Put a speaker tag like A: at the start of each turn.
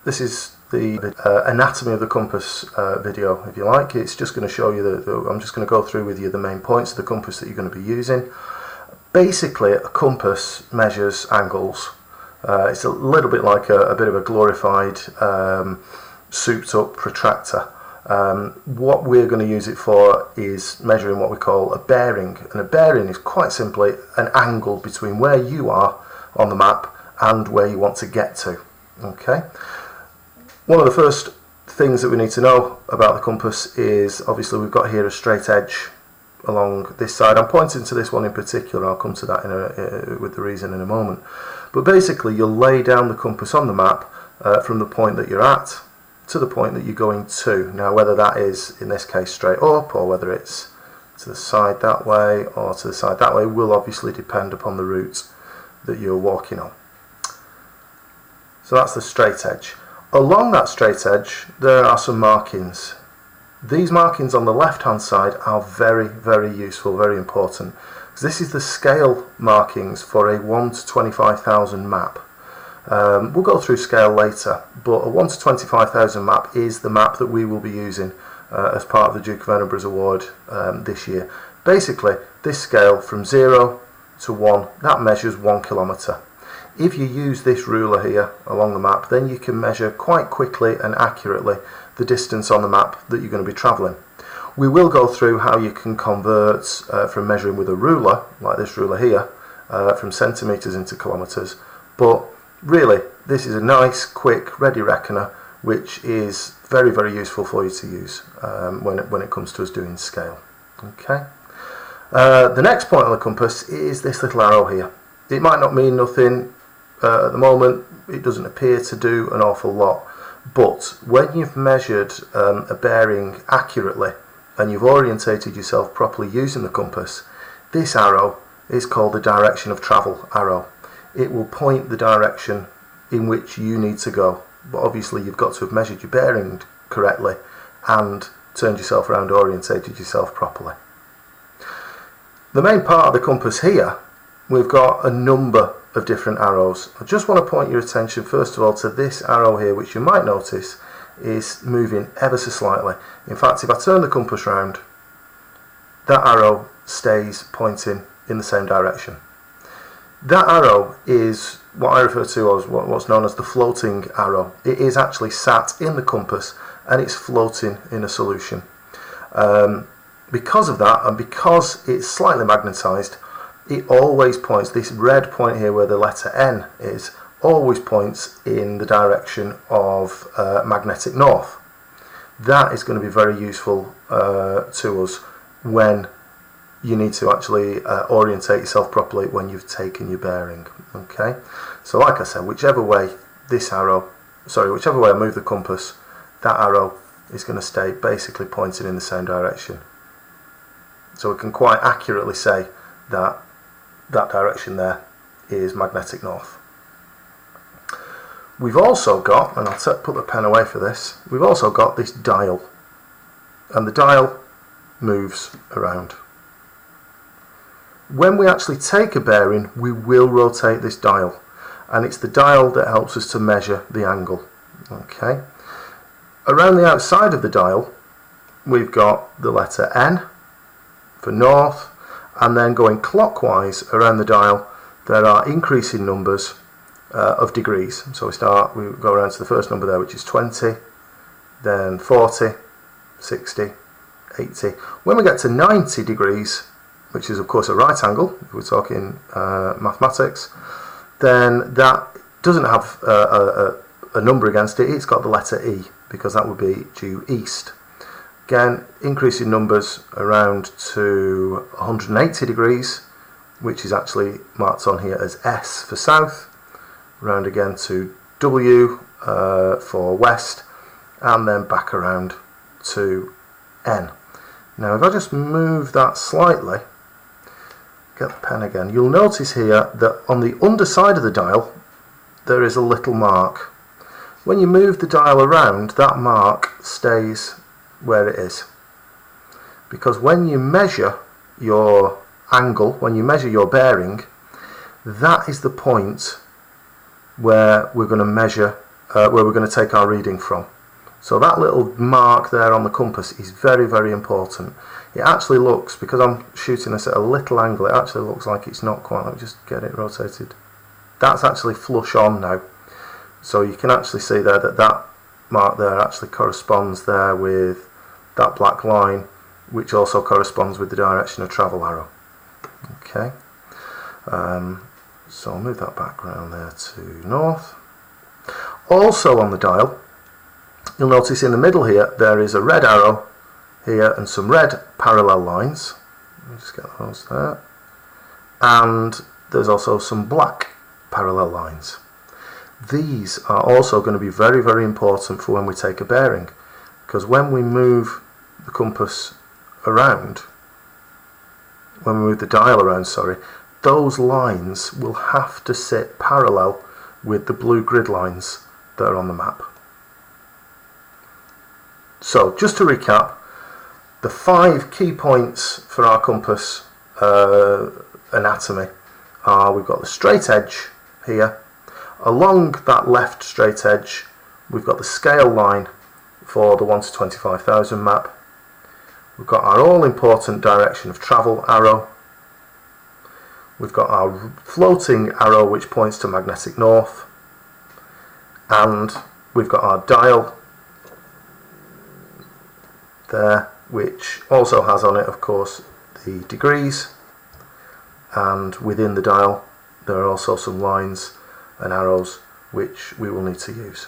A: This is the anatomy of the compass video, if you like. It's just going to show you I'm just going to go through with you the main points of the compass that you're going to be using. Basically, a compass measures angles. It's a little bit like a bit of a glorified souped up protractor. What we're going to use it for is measuring what we call a bearing, and a bearing is quite simply an angle between where you are on the map and where you want to get to. Okay. One of the first things that we need to know about the compass is, obviously, we've got here a straight edge along this side. I'm pointing to this one in particular. I'll come to that with the reason in a moment. But basically, you'll lay down the compass on the map from the point that you're at to the point that you're going to. Now, whether that is, in this case, straight up, or whether it's to the side that way or to the side that way, will obviously depend upon the route that you're walking on. So that's the straight edge. Along that straight edge, there are some markings. These markings on the left-hand side are very, very useful, very important. Because this is the scale markings for a 1 to 25,000 map. We'll go through scale later, but a 1 to 25,000 map is the map that we will be using as part of the Duke of Edinburgh's award this year. Basically, this scale from 0 to 1, that measures 1 kilometre. If you use this ruler here along the map, then you can measure quite quickly and accurately the distance on the map that you're going to be travelling. We will go through how you can convert from measuring with a ruler, like this ruler here, from centimetres into kilometres. But really, this is a nice, quick, ready reckoner, which is very, very useful for you to use when it comes to us doing scale. Okay. The next point on the compass is this little arrow here. It might not mean nothing. At the moment, it doesn't appear to do an awful lot, but when you've measured a bearing accurately and you've orientated yourself properly using the compass, this arrow is called the direction of travel arrow. It will point the direction in which you need to go, but obviously you've got to have measured your bearing correctly and turned yourself around, orientated yourself properly. The main part of the compass here, we've got a number of different arrows. I just want to point your attention first of all to this arrow here, which you might notice is moving ever so slightly. In fact, if I turn the compass round, that arrow stays pointing in the same direction. That arrow is what I refer to as what's known as the floating arrow. It is actually sat in the compass and it's floating in a solution. Because of that, and because it's slightly magnetised, it always points, this red point here where the letter N is, always points in the direction of magnetic north. That is going to be very useful to us when you need to actually orientate yourself properly when you've taken your bearing. Okay, so like I said, whichever way I move the compass, that arrow is going to stay basically pointing in the same direction. So we can quite accurately say that that direction there is magnetic north. We've also got, and I'll put the pen away for this, we've also got this dial, and the dial moves around. When we actually take a bearing, we will rotate this dial, and it's the dial that helps us to measure the angle. Okay. Around the outside of the dial, we've got the letter N for north, and then going clockwise around the dial, there are increasing numbers of degrees. So we go around to the first number there, which is 20, then 40, 60, 80. When we get to 90 degrees, which is of course a right angle, if we're talking mathematics, then that doesn't have a number against it. It's got the letter E, because that would be due east. Again, increasing numbers around to 180 degrees, which is actually marked on here as S for south, round again to W for west, and then back around to N. Now if I just move that slightly, get the pen again, you'll notice here that on the underside of the dial there is a little mark. When you move the dial around, that mark stays where it is, because when you measure your angle, when you measure your bearing, that is the point where we're going to measure where we're going to take our reading from. So that little mark there on the compass is very, very important. It actually looks, because I'm shooting this at a little angle, it actually looks like it's not quite. Let me just get it rotated. That's actually flush on now. So you can actually see there that that mark there actually corresponds there with that black line, which also corresponds with the direction of travel arrow. Okay. So I'll move that back around there to north. Also on the dial, you'll notice in the middle here there is a red arrow here and some red parallel lines. Let me just get those there. And there's also some black parallel lines. These are also going to be very, very important for when we take a bearing, because when we move the compass around, when we move the dial around, sorry, those lines will have to sit parallel with the blue grid lines that are on the map. So just to recap, the 5 key points for our compass anatomy are: we've got the straight edge here. Along that left straight edge we've got the scale line for the 1 to 25,000 map. We've got our all important direction of travel arrow. We've got our floating arrow which points to magnetic north, and we've got our dial there, which also has on it, of course, the degrees, and within the dial there are also some lines and arrows which we will need to use.